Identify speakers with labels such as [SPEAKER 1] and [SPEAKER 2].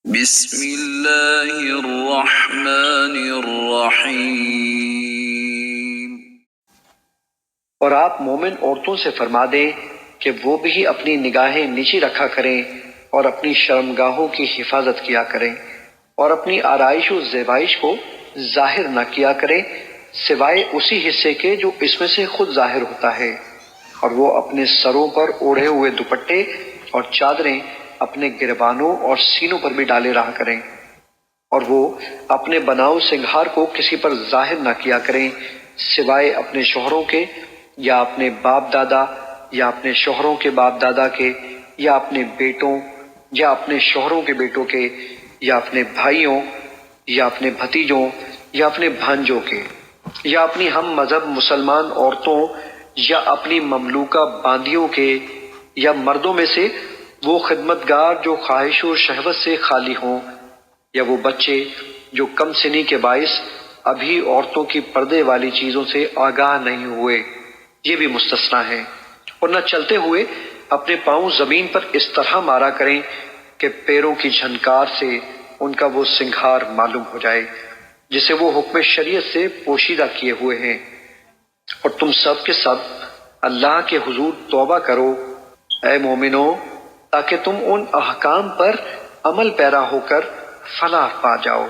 [SPEAKER 1] بسم اللہ الرحمن الرحیم۔
[SPEAKER 2] اور آپ مومن عورتوں سے فرما دیں کہ وہ بھی اپنی نگاہیں نیچی رکھا کریں اور اپنی شرمگاہوں کی حفاظت کیا کریں اور اپنی آرائش و زیبائش کو ظاہر نہ کیا کریں سوائے اسی حصے کے جو اس میں سے خود ظاہر ہوتا ہے، اور وہ اپنے سروں پر اوڑھے ہوئے دوپٹے اور چادریں اپنے گریبانوں اور سینوں پر بھی ڈالے رہا کریں، اور وہ اپنے بناؤ سنگھار کو کسی پر ظاہر نہ کیا کریں سوائے اپنے شوہروں کے یا اپنے باپ دادا یا اپنے شوہروں کے باپ دادا کے یا اپنے بیٹوں یا اپنے شوہروں کے بیٹوں کے یا اپنے بھائیوں یا اپنے بھتیجوں یا اپنے بھانجوں کے یا اپنی ہم مذہب مسلمان عورتوں یا اپنی مملوکہ باندیوں کے یا مردوں میں سے وہ خدمتگار جو خواہش و شہوت سے خالی ہوں، یا وہ بچے جو کم سنی کے باعث ابھی عورتوں کی پردے والی چیزوں سے آگاہ نہیں ہوئے، یہ بھی مستثنیٰ ہیں۔ اور نہ چلتے ہوئے اپنے پاؤں زمین پر اس طرح مارا کریں کہ پیروں کی جھنکار سے ان کا وہ سنگھار معلوم ہو جائے جسے وہ حکم شریعت سے پوشیدہ کیے ہوئے ہیں۔ اور تم سب کے سب اللہ کے حضور توبہ کرو اے مومنو، تاکہ تم ان احکام پر عمل پیرا ہو کر فلاح پا جاؤ۔